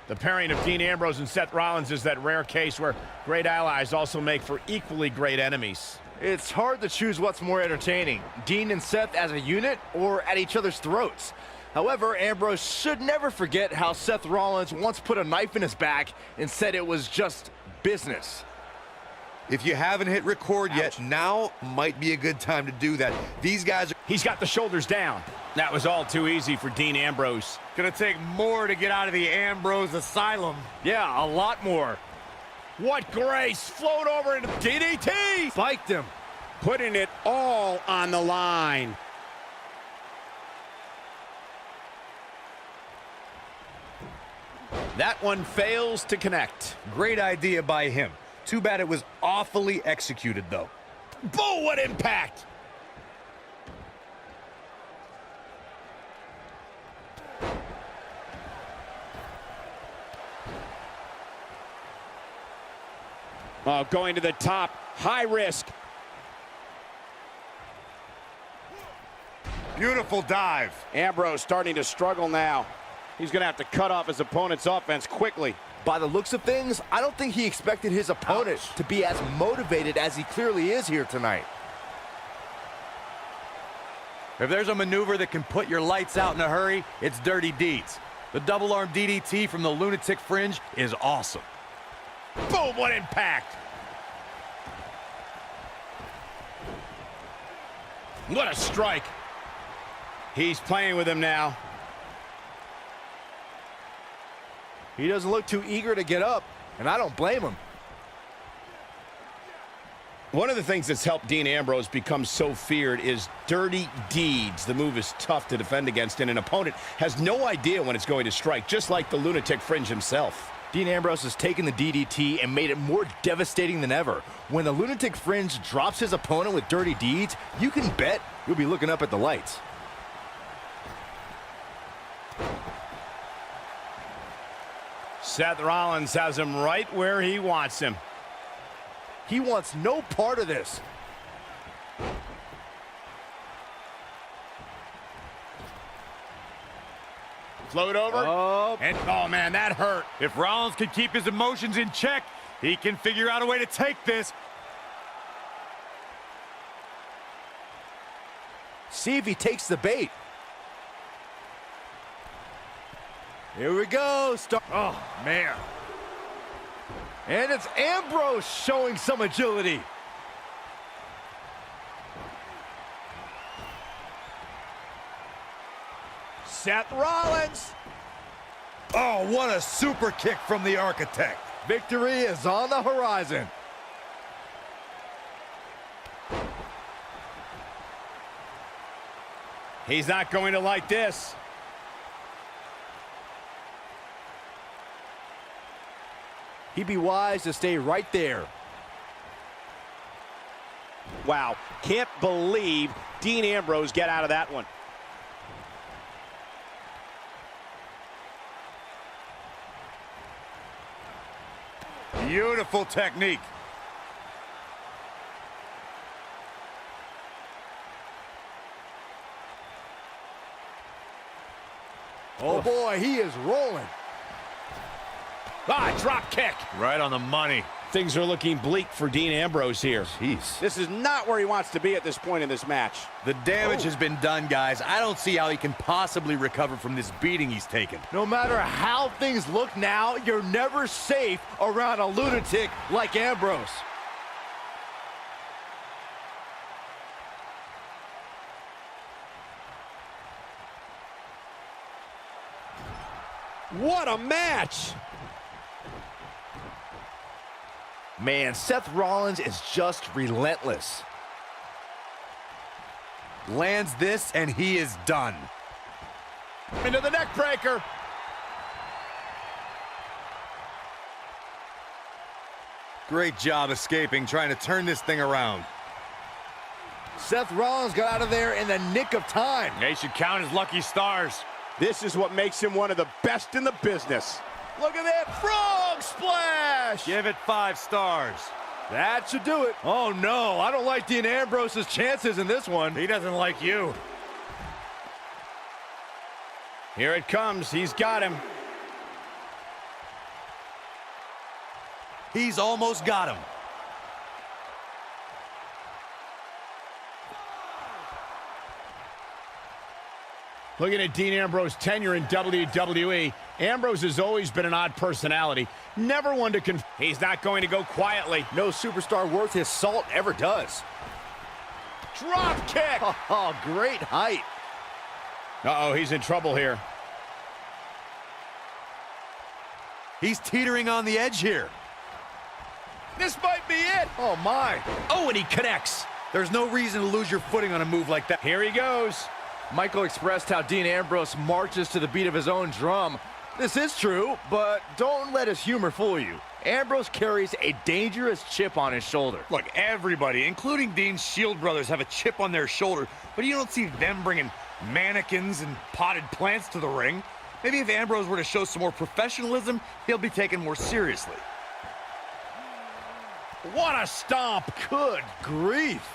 The pairing of Dean Ambrose and Seth Rollins is that rare case where great allies also make for equally great enemies. It's hard to choose what's more entertaining, Dean and Seth as a unit or at each other's throats. However, Ambrose should never forget how Seth Rollins once put a knife in his back and said it was just business. If you haven't hit record yet, now might be a good time to do that. These guys are... He's got the shoulders down. That was all too easy for Dean Ambrose. Gonna take more to get out of the Ambrose asylum. Yeah, a lot more. What grace! Float over into DDT! Spiked him. Putting it all on the line. That one fails to connect. Great idea by him. Too bad it was awfully executed, though. Boom, what impact! Oh, going to the top. High risk. Beautiful dive. Ambrose starting to struggle now. He's going to have to cut off his opponent's offense quickly. By the looks of things, I don't think he expected his opponent to be as motivated as he clearly is here tonight. If there's a maneuver that can put your lights out in a hurry, it's Dirty Deeds. The double arm DDT from the Lunatic Fringe is awesome. Boom, what impact! What a strike! He's playing with him now. He doesn't look too eager to get up, and I don't blame him. One of the things that's helped Dean Ambrose become so feared is dirty deeds. The move is tough to defend against, and an opponent has no idea when it's going to strike, just like the Lunatic Fringe himself. Dean Ambrose has taken the DDT and made it more devastating than ever. When the Lunatic Fringe drops his opponent with dirty deeds, you can bet you'll be looking up at the lights. Seth Rollins has him right where he wants him. He wants no part of this. Float over. And oh man, that hurt. If Rollins can keep his emotions in check, he can figure out a way to take this. See if he takes the bait. Here we go. Oh, man. And it's Ambrose showing some agility. Seth Rollins. Oh, what a super kick from the Architect. Victory is on the horizon. He's not going to like this. He'd be wise to stay right there. Wow, can't believe Dean Ambrose get out of that one. Beautiful technique. Oh boy, he is rolling. Ah, drop kick. Right on the money. Things are looking bleak for Dean Ambrose here. Jeez. This is not where he wants to be at this point in this match. The damage has been done, guys. I don't see how he can possibly recover from this beating he's taken. No matter how things look now, you're never safe around a lunatic like Ambrose. What a match! Man, Seth Rollins is just relentless. Lands this, and he is done. Into the neck breaker. Great job escaping, trying to turn this thing around. Seth Rollins got out of there in the nick of time. They should count his lucky stars. This is what makes him one of the best in the business. Look at that frog splash! Give it 5 stars. That should do it. Oh no, I don't like Dean Ambrose's chances in this one. He doesn't like you. Here it comes, he's got him. He's almost got him. Looking at Dean Ambrose's tenure in WWE, Ambrose has always been an odd personality. Never one to He's not going to go quietly. No superstar worth his salt ever does. Drop kick! Oh, great height. Uh-oh, he's in trouble here. He's teetering on the edge here. This might be it. Oh, my. Oh, and he connects. There's no reason to lose your footing on a move like that. Here he goes. Michael expressed how Dean Ambrose marches to the beat of his own drum. This is true, but don't let his humor fool you. Ambrose carries a dangerous chip on his shoulder. Look, everybody, including Dean's Shield brothers, have a chip on their shoulder, but you don't see them bringing mannequins and potted plants to the ring. Maybe if Ambrose were to show some more professionalism, he'll be taken more seriously. What a stomp. Good grief.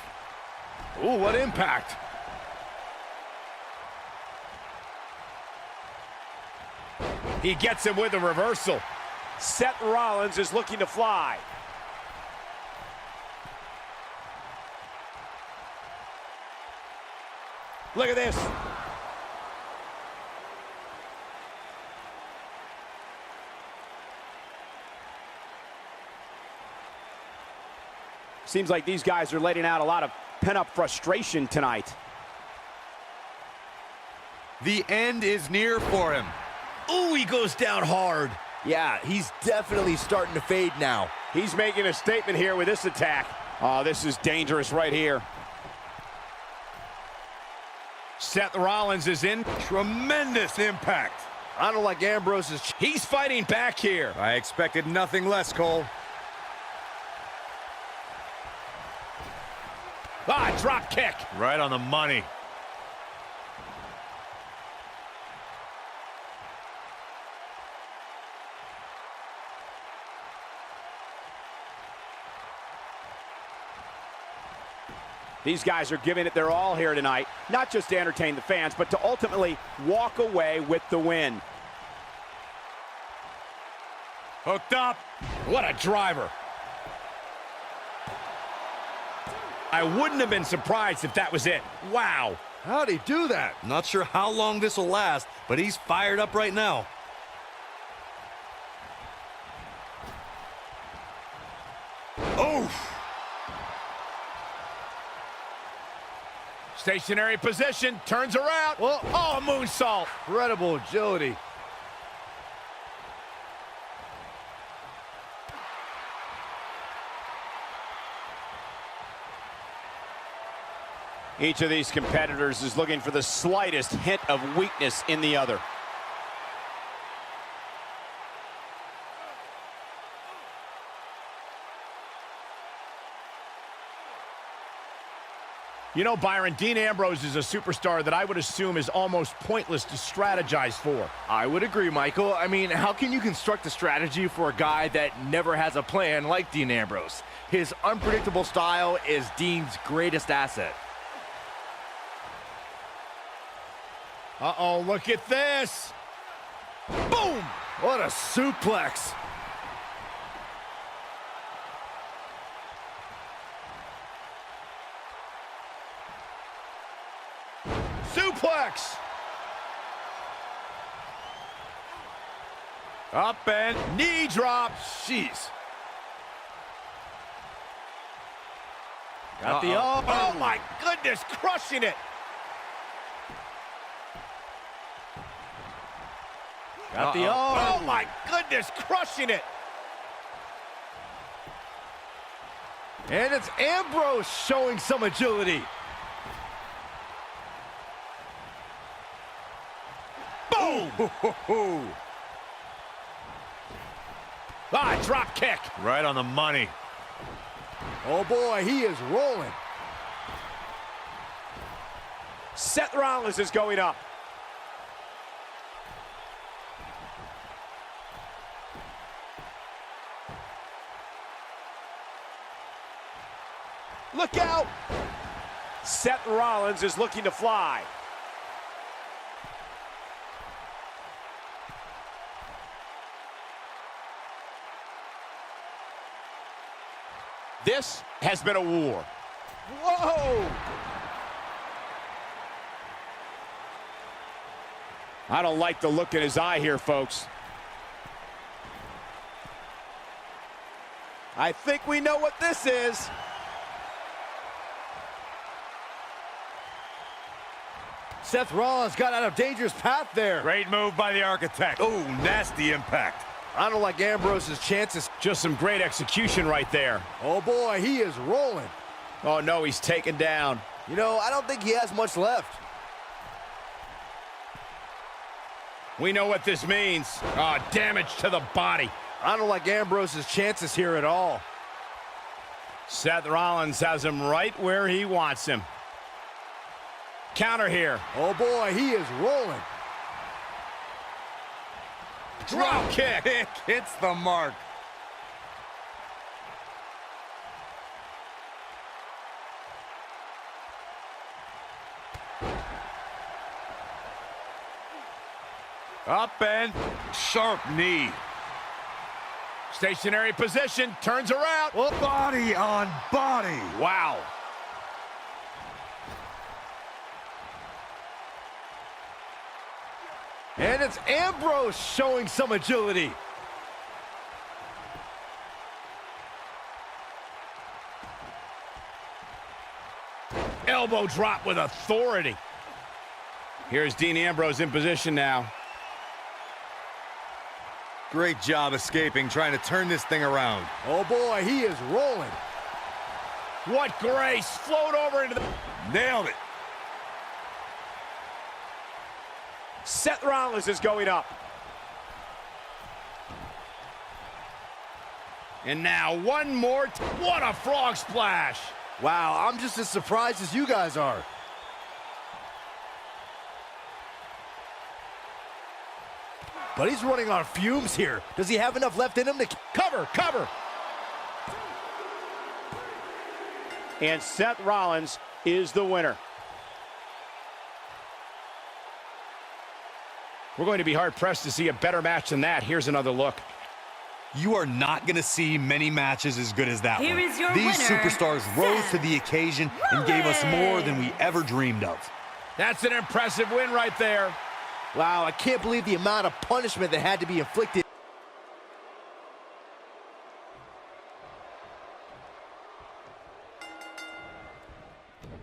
Ooh, what impact. He gets him with a reversal. Seth Rollins is looking to fly. Look at this. Seems like these guys are letting out a lot of pent-up frustration tonight. The end is near for him. Ooh, he goes down hard. Yeah, he's definitely starting to fade now. He's making a statement here with this attack. Oh, this is dangerous right here. Seth Rollins is in. Tremendous impact. I don't like Ambrose's... He's fighting back here. I expected nothing less, Cole. Ah, drop kick. Right on the money. These guys are giving it their all here tonight, not just to entertain the fans, but to ultimately walk away with the win. Hooked up. What a driver. I wouldn't have been surprised if that was it. Wow. How'd he do that? Not sure how long this will last, but he's fired up right now. Oh. Stationary position, turns around. Well, Oh, moonsault. incredible agility. Each of these competitors is looking for the slightest hint of weakness in the other. You know, Byron, Dean Ambrose is a superstar that I would assume is almost pointless to strategize for. I would agree, Michael. I mean, how can you construct a strategy for a guy that never has a plan like Dean Ambrose? His unpredictable style is Dean's greatest asset. Uh-oh, look at this. Boom! What a suplex. Suplex! Up and Knee drop. jeez. Got the Oh, my goodness, crushing it. Got the Oh, my goodness, crushing it. And it's Ambrose showing some agility. Boom! Ah, drop kick. Right on the money. Oh boy, he is rolling. Seth Rollins is going up. Look out! Seth Rollins is looking to fly. This has been a war. Whoa! I don't like the look in his eye here, folks. I think we know what this is. Seth Rollins got out of dangerous path there. Great move by the architect. Oh, nasty impact. I don't like Ambrose's chances. Just some great execution right there. Oh boy, he is rolling. Oh no, he's taken down. You know, I don't think he has much left. We know what this means. Damage to the body. I don't like Ambrose's chances here at all. Seth Rollins has him right where he wants him. Counter here. Oh boy, he is rolling. Drop kick. Kick hits the mark. Up and sharp knee. Stationary position, turns around. Oh, body on body. Wow. And it's Ambrose showing some agility. Elbow drop with authority. Here's Dean Ambrose in position now. Great job escaping, trying to turn this thing around. Oh boy, he is rolling. What grace. Float over into the... Nailed it. Seth Rollins is going up. And now one more. What a frog splash. Wow, I'm just as surprised as you guys are. But he's running on fumes here. Does he have enough left in him to... Cover, cover. And Seth Rollins is the winner. We're going to be hard-pressed to see a better match than that. Here's another look. You are not going to see many matches as good as that Here one. is your These winner, superstars rose Seth to the occasion and gave us more than we ever dreamed of. That's an impressive win right there. Wow, I can't believe the amount of punishment that had to be inflicted.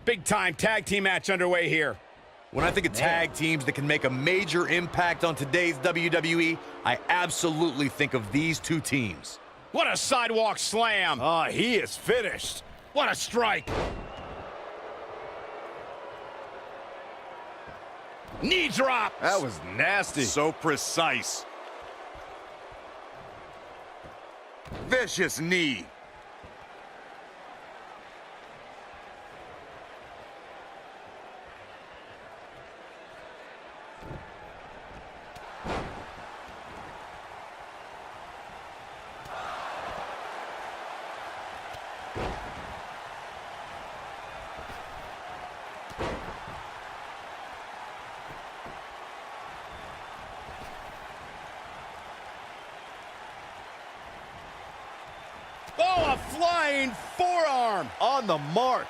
Big-time tag team match underway here. When I think of tag teams that can make a major impact on today's WWE, I absolutely think of these two teams. What a sidewalk slam. He is finished. What a strike. Knee drop. That was nasty. So precise. Vicious knee. Oh, a flying forearm. On the mark.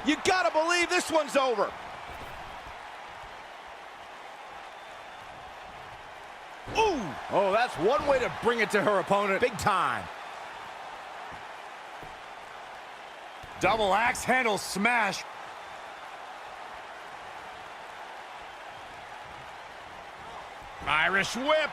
You gotta believe this one's over. Ooh! Oh, that's one way to bring it to her opponent. Big time. Double axe handle smash. Irish whip.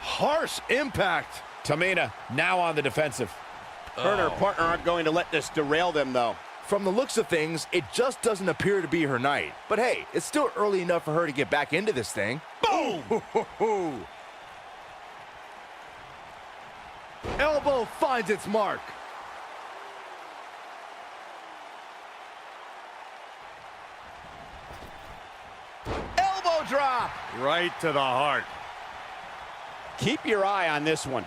Harsh impact. Tamina now on the defensive. Her and her partner aren't going to let this derail them, though. From the looks of things, it just doesn't appear to be her night. But hey, it's still early enough for her to get back into this thing. Boom! Elbow finds its mark. Elbow drop. Right to the heart. Keep your eye on this one.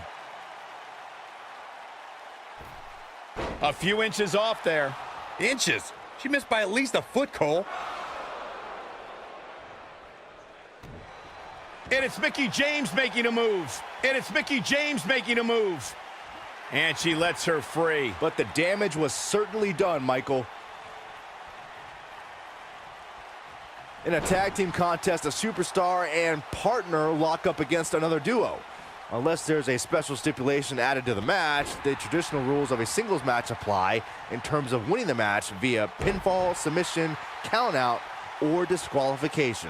A few inches off there. Inches. She missed by at least a foot, Cole. And it's Mickie James making a move. And it's Mickie James making a move. And she lets her free. But the damage was certainly done, Michael. In a tag team contest, a superstar and partner lock up against another duo. Unless there's a special stipulation added to the match, the traditional rules of a singles match apply in terms of winning the match via pinfall, submission, countout, or disqualification.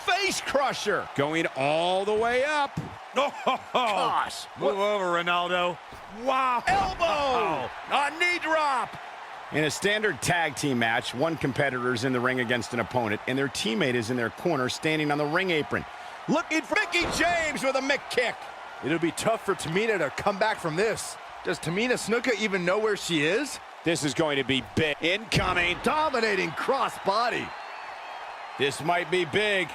Face crusher. Going all the way up. Oh, Gosh. move over, Ronaldo. Wow. Elbow. A knee drop. In a standard tag team match, one competitor is in the ring against an opponent, and their teammate is in their corner standing on the ring apron. Looking for Mickie James with a Mick kick. It'll be tough for Tamina to come back from this. Does Tamina Snuka even know where she is? This is going to be big. Incoming. Dominating crossbody. This might be big.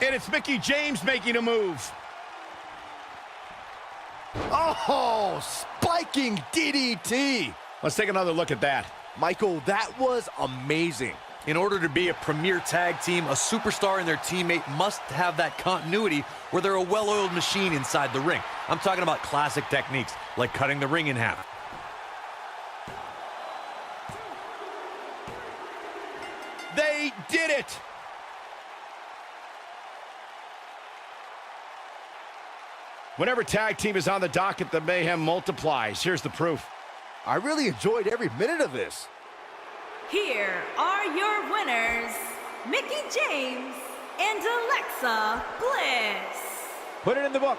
And it's Mickie James making a move. Oh, spiking DDT. Let's take another look at that. Michael, that was amazing. In order to be a premier tag team, a superstar and their teammate must have that continuity where they're a well-oiled machine inside the ring. I'm talking about classic techniques, like cutting the ring in half. They did it. Whenever tag team is on the docket, the mayhem multiplies. Here's the proof. I really enjoyed every minute of this. Here are your winners, Mickie James and Alexa Bliss. Put it in the book.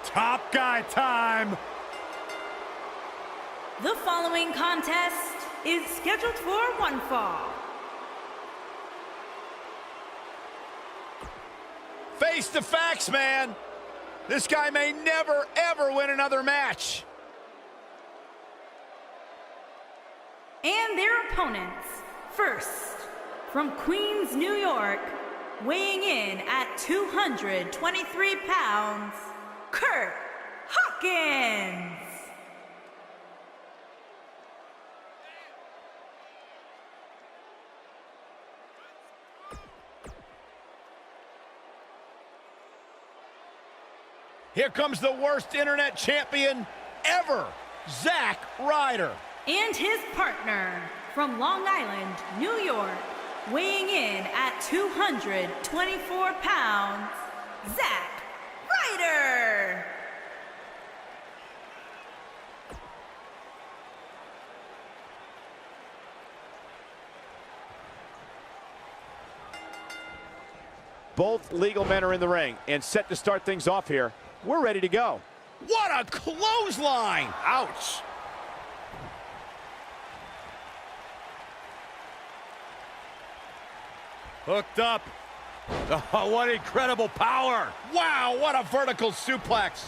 Top guy time. The following contest is scheduled for one fall. Face the facts, man. This guy may never, ever win another match. And their opponents, first, from Queens, New York, weighing in at 223 pounds, Kurt Hawkins. Here comes the worst internet champion ever, Zack Ryder. And his partner, from Long Island, New York, weighing in at 224 pounds, Zack Ryder. Both legal men are in the ring and set to start things off here. We're ready to go. What a clothesline! Ouch. Hooked up. Oh, what incredible power. Wow, what a vertical suplex.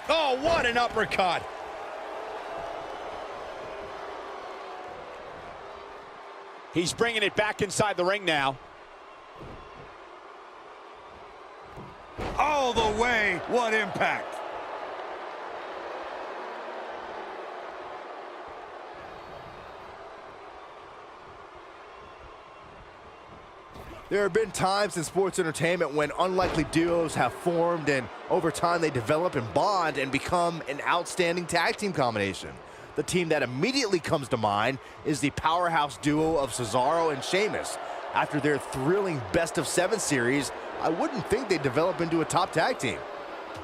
Oh, what an uppercut. He's bringing it back inside the ring now. All the way. What impact. There have been times in sports entertainment when unlikely duos have formed and over time they develop and bond and become an outstanding tag team combination. The team that immediately comes to mind is the powerhouse duo of Cesaro and Sheamus. After their thrilling best-of-7 series, I wouldn't think they'd develop into a top tag team.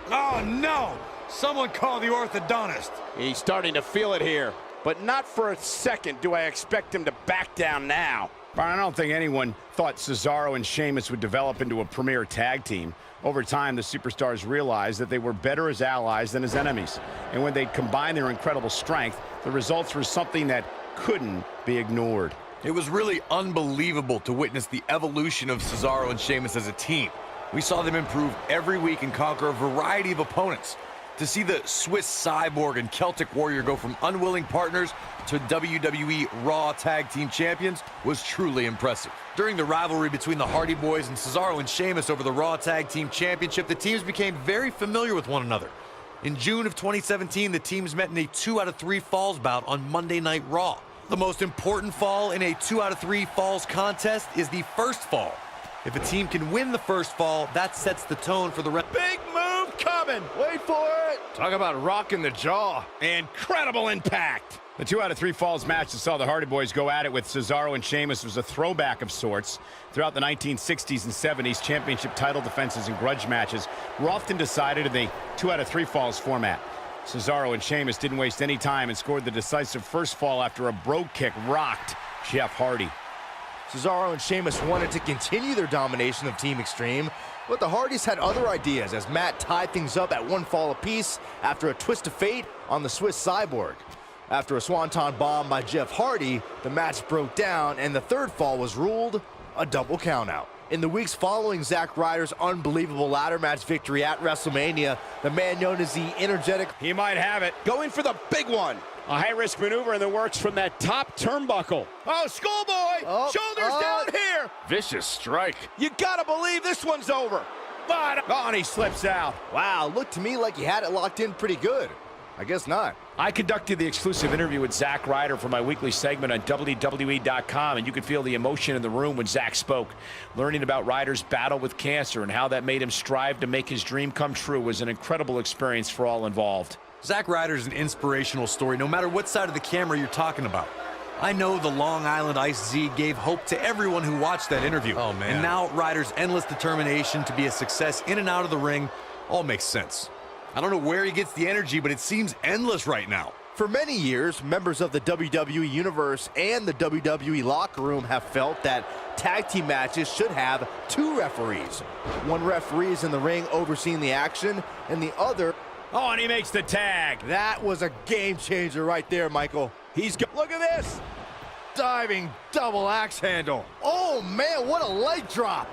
Oh, no. Someone call the orthodontist. He's starting to feel it here, but not for a second do I expect him to back down now. Byron, I don't think anyone thought Cesaro and Sheamus would develop into a premier tag team. Over time, the superstars realized that they were better as allies than as enemies. And when they combined their incredible strength, the results were something that couldn't be ignored. It was really unbelievable to witness the evolution of Cesaro and Sheamus as a team. We saw them improve every week and conquer a variety of opponents. To see the Swiss Cyborg and Celtic Warrior go from unwilling partners to WWE Raw Tag Team Champions was truly impressive. During the rivalry between the Hardy Boys and Cesaro and Sheamus over the Raw Tag Team Championship, the teams became very familiar with one another. In June of 2017, the teams met in a 2 out of 3 falls bout on Monday Night Raw. The most important fall in a 2 out of 3 falls contest is the first fall. If a team can win the first fall, that sets the tone for the rest. Big move coming. Wait for it. Talk about rocking the jaw. Incredible impact. The 2 out of 3 falls match that saw the Hardy Boys go at it with Cesaro and Sheamus was a throwback of sorts. Throughout the 1960s and 70s, championship title defenses and grudge matches were often decided in the 2 out of 3 falls format. Cesaro and Sheamus didn't waste any time and scored the decisive first fall after a brogue kick rocked Jeff Hardy. Cesaro and Sheamus wanted to continue their domination of Team Extreme, but the Hardys had other ideas as Matt tied things up at 1 fall apiece after a twist of fate on the Swiss Cyborg. After a swanton bomb by Jeff Hardy, the match broke down and the 3rd fall was ruled a double countout. In the weeks following Zack Ryder's unbelievable ladder match victory at WrestleMania, the man known as the energetic, He might have it. Going for the big one. A high-risk maneuver in the works from that top turnbuckle. Oh, Schoolboy! Shoulders down here! vicious strike. You gotta believe this one's over. But, oh, and he slips out. Wow, looked to me like he had it locked in pretty good. I guess not. I conducted the exclusive interview with Zack Ryder for my weekly segment on WWE.com, and you could feel the emotion in the room when Zack spoke. Learning about Ryder's battle with cancer and how that made him strive to make his dream come true was an incredible experience for all involved. Zack Ryder's an inspirational story, no matter what side of the camera you're talking about. I know the Long Island Ice Z gave hope to everyone who watched that interview. Oh, man. And now Ryder's endless determination to be a success in and out of the ring all makes sense. I don't know where he gets the energy, but it seems endless right now. For many years, members of the WWE Universe and the WWE locker room have felt that tag team matches should have 2 referees. One referee is in the ring overseeing the action, and the other... Oh, and he makes the tag. That was a game changer right there, Michael. Look at this. Diving double axe handle. Oh, man, what a leg drop.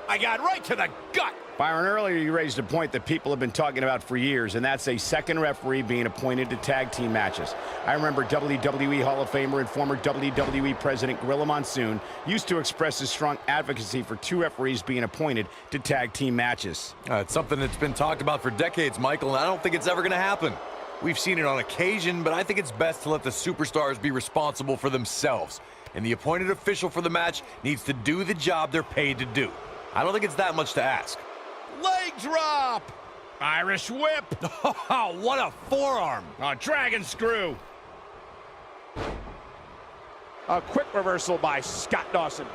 I got right to the gut. Byron, earlier you raised a point that people have been talking about for years, and that's a second referee being appointed to tag team matches. I remember WWE Hall of Famer and former WWE President Gorilla Monsoon used to express his strong advocacy for 2 referees being appointed to tag team matches. It's something that's been talked about for decades, Michael, and I don't think it's ever going to happen. We've seen it on occasion, but I think it's best to let the superstars be responsible for themselves. And the appointed official for the match needs to do the job they're paid to do. I don't think it's that much to ask. Leg drop! Irish whip! Oh, what a forearm. A dragon screw! A quick reversal by Scott Dawson.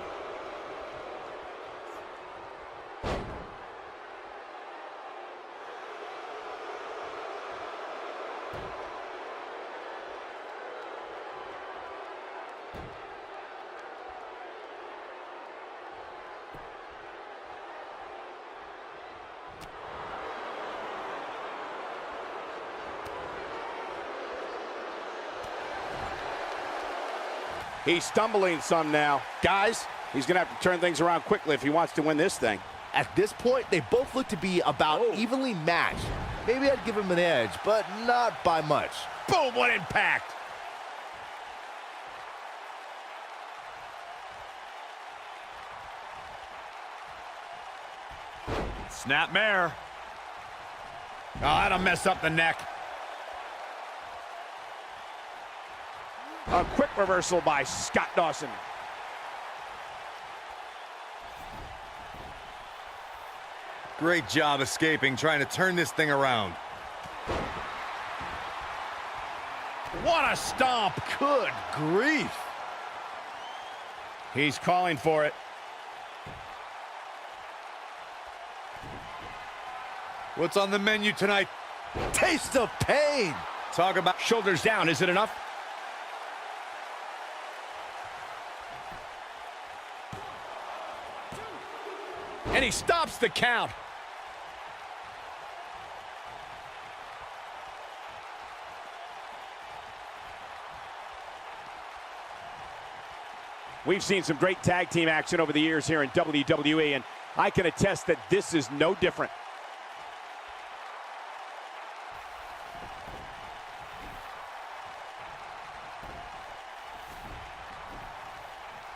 He's stumbling some now. Guys, he's going to have to turn things around quickly if he wants to win this thing. At this point, they both look to be about evenly matched. Maybe I'd give him an edge, but not by much. Boom, what impact! Snapmare. Oh, that'll mess up the neck. A quick reversal by Scott Dawson. Great job escaping, trying to turn this thing around. What a stomp! Good grief. He's calling for it. What's on the menu tonight? Taste of pain. Talk about shoulders down. Is it enough? And he stops the count. We've seen some great tag team action over the years here in WWE, and I can attest that this is no different.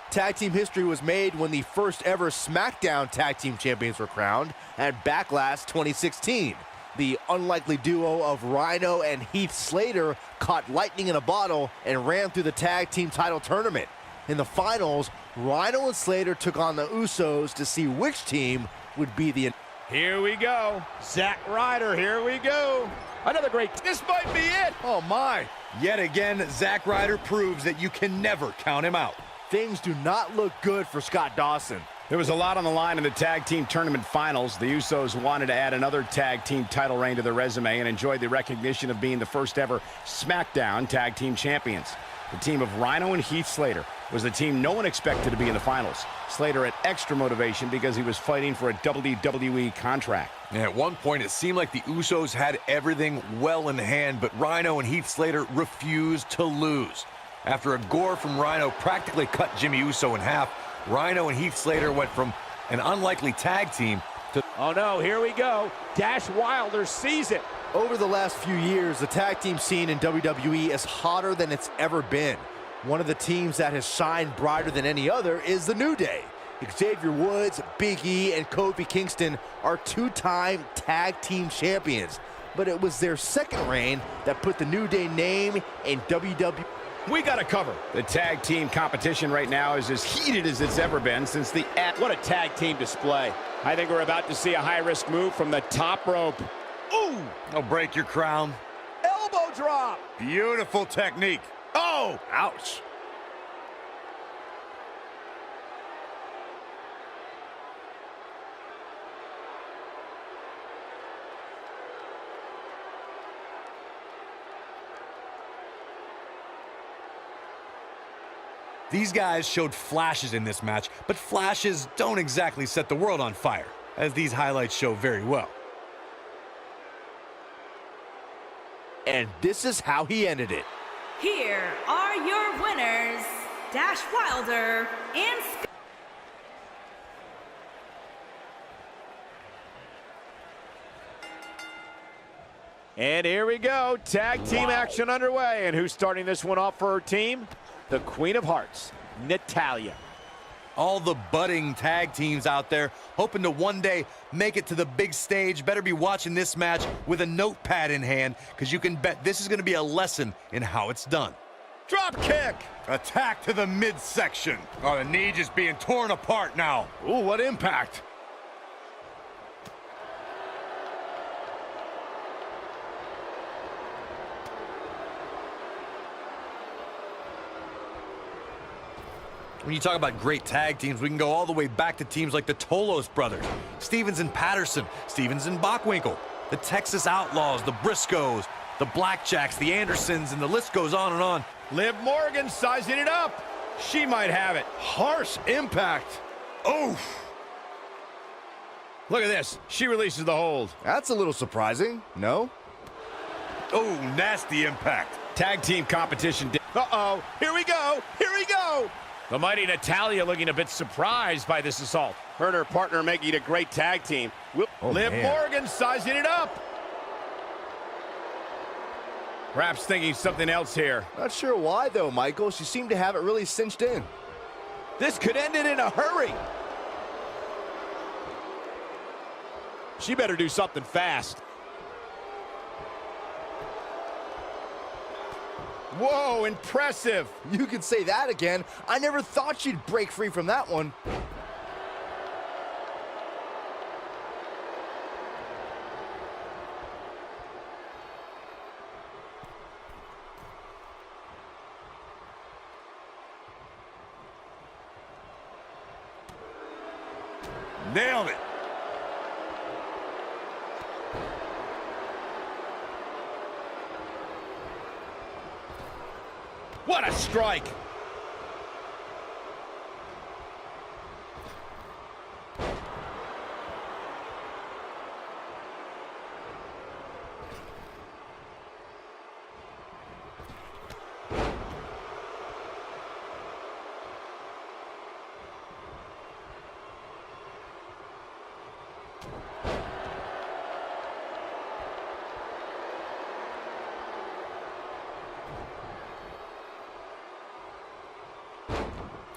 Tag team history was made when the first ever SmackDown Tag Team Champions were crowned at Backlash 2016. The unlikely duo of Rhino and Heath Slater caught lightning in a bottle and ran through the tag team title tournament. In the finals, Rhino and Slater took on the Usos to see which team would be the... Here we go. Zack Ryder, here we go. Another great... This might be it. Oh my! Yet again, Zack Ryder proves that you can never count him out. Things do not look good for Scott Dawson. There was a lot on the line in the tag team tournament finals. The Usos wanted to add another tag team title reign to their resume and enjoyed the recognition of being the first ever SmackDown Tag Team Champions. The team of Rhino and Heath Slater was the team no one expected to be in the finals. Slater had extra motivation because he was fighting for a WWE contract. And at one point, it seemed like the Usos had everything well in hand, but Rhino and Heath Slater refused to lose. After a gore from Rhino practically cut Jimmy Uso in half, Rhino and Heath Slater went from an unlikely tag team to... Oh no, here we go. Dash Wilder sees it. Over the last few years, the tag team scene in WWE is hotter than it's ever been. One of the teams that has shined brighter than any other is the New Day. Xavier Woods, Big E, and Kofi Kingston are two-time tag team champions. But it was their second reign that put the New Day name in WWE. We got to cover. The tag team competition right now is as heated as it's ever been since the... What a tag team display. I think we're about to see a high-risk move from the top rope. Ooh! I'll break your crown. Elbow drop. Beautiful technique. Oh! Ouch. These guys showed flashes in this match, but flashes don't exactly set the world on fire, as these highlights show very well. And this is how he ended it. Here are your winners, Dash Wilder and And here we go. Tag team action underway. And who's starting this one off for her team? The Queen of Hearts, Natalya. All the budding tag teams out there hoping to one day make it to the big stage better be watching this match with a notepad in hand, because you can bet this is going to be a lesson in how it's done. Drop kick. Attack to the midsection. Oh, the knee just being torn apart now. Ooh, what impact. When you talk about great tag teams, we can go all the way back to teams like the Tolos brothers, Stevens and Patterson, Stevens and Bockwinkel, the Texas Outlaws, the Briscoes, the Blackjacks, the Andersons, and the list goes on and on. Liv Morgan sizing it up. She might have it. Harsh impact. Oof. Look at this. She releases the hold. That's a little surprising, no? Oh, nasty impact. Tag team competition. Uh-oh. Here we go. Here we go. The mighty Natalya looking a bit surprised by this assault. Her and her partner making a great tag team. Liv Morgan sizing it up. Perhaps thinking something else here. Not sure why, though, Michael. She seemed to have it really cinched in. This could end it in a hurry. She better do something fast. Whoa, impressive. You could say that again. I never thought she'd break free from that one. Nailed it. What a strike!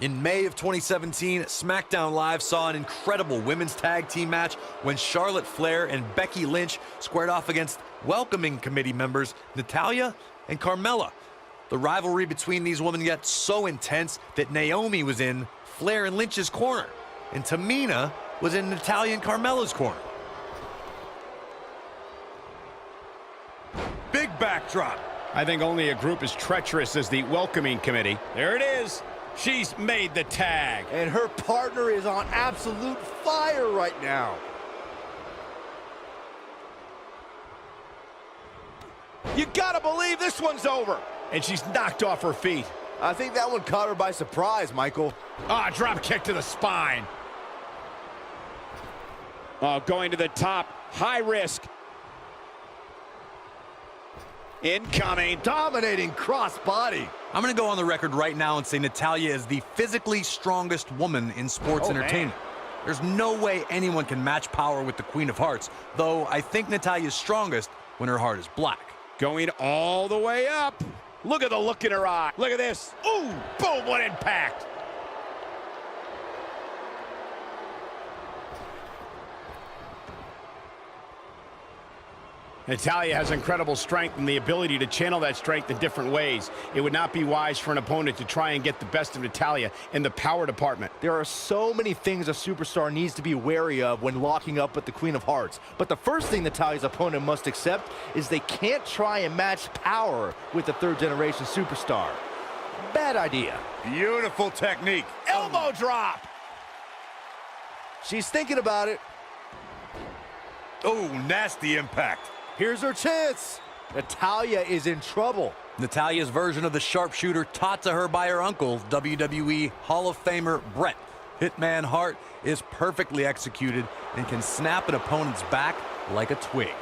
In May of 2017, SmackDown Live saw an incredible women's tag team match when Charlotte Flair and Becky Lynch squared off against welcoming committee members Natalya and Carmella. The rivalry between these women got so intense that Naomi was in Flair and Lynch's corner, and Tamina was in Natalya and Carmella's corner. Big backdrop. I think only a group as treacherous as the welcoming committee. There it is. She's made the tag. And her partner is on absolute fire right now. You gotta believe this one's over. And she's knocked off her feet. I think that one caught her by surprise, Michael. Ah, drop kick to the spine. Oh, going to the top, high risk. Incoming. Dominating crossbody. I'm going to go on the record right now and say Natalya is the physically strongest woman in sports entertainment. There's no way anyone can match power with the Queen of Hearts, though I think Natalya is strongest when her heart is black. Going all the way up. Look at the look in her eye. Look at this. Ooh, boom, what impact. Natalya has incredible strength and the ability to channel that strength in different ways. It would not be wise for an opponent to try and get the best of Natalya in the power department. There are so many things a superstar needs to be wary of when locking up with the Queen of Hearts. But the first thing Natalya's opponent must accept is they can't try and match power with the third-generation superstar. Bad idea. Beautiful technique. Elbow drop. She's thinking about it. Oh, nasty impact. Here's her chance. Natalya is in trouble. Natalya's version of the sharpshooter taught to her by her uncle, WWE Hall of Famer Bret. Hitman Hart is perfectly executed and can snap an opponent's back like a twig.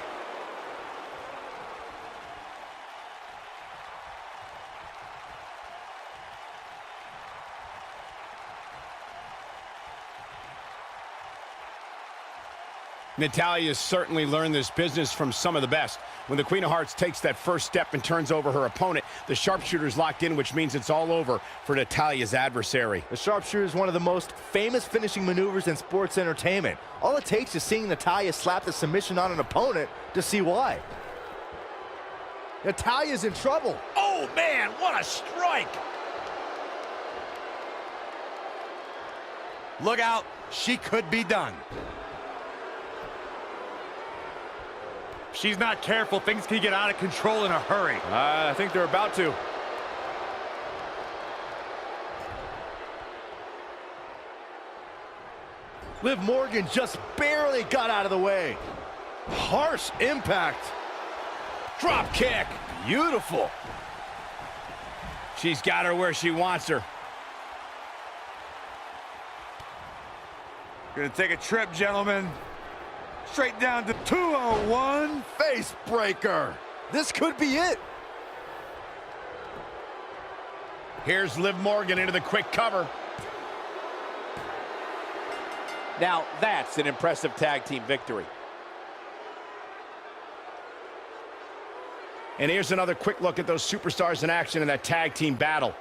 Natalya has certainly learned this business from some of the best. When the Queen of Hearts takes that first step and turns over her opponent, the sharpshooter is locked in, which means it's all over for Natalya's adversary. The sharpshooter is one of the most famous finishing maneuvers in sports entertainment. All it takes is seeing Natalya slap the submission on an opponent to see why. Natalya's in trouble. Oh, man, what a strike. Look out, she could be done. If she's not careful, things can get out of control in a hurry. I think they're about to. Liv Morgan just barely got out of the way. Harsh impact. Drop kick. Beautiful. She's got her where she wants her. Gonna take a trip, gentlemen. Straight down to 201. Face breaker. This could be it. Here's Liv Morgan into the quick cover. Now that's an impressive tag team victory. And here's another quick look at those superstars in action in that tag team battle.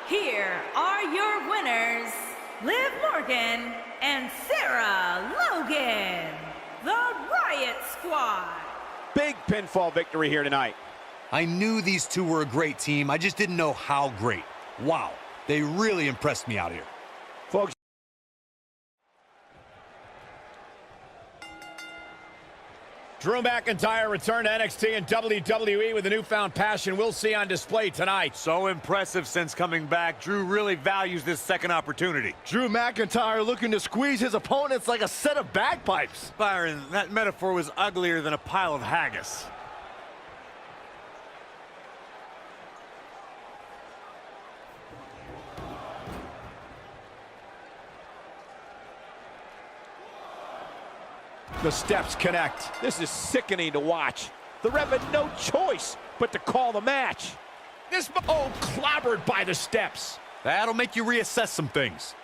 Here are your winners, Liv Morgan and Sarah Logan, the Riot Squad. Big pinfall victory here tonight. I knew these two were a great team. I just didn't know how great. Wow, they really impressed me out here. Folks, Drew McIntyre returned to NXT and WWE with a newfound passion we'll see on display tonight. So impressive since coming back. Drew really values this second opportunity. Drew McIntyre looking to squeeze his opponents like a set of bagpipes. Byron, that metaphor was uglier than a pile of haggis. The steps connect. This is sickening to watch. The ref had no choice but to call the match. Clobbered by the steps. That'll make you reassess some things.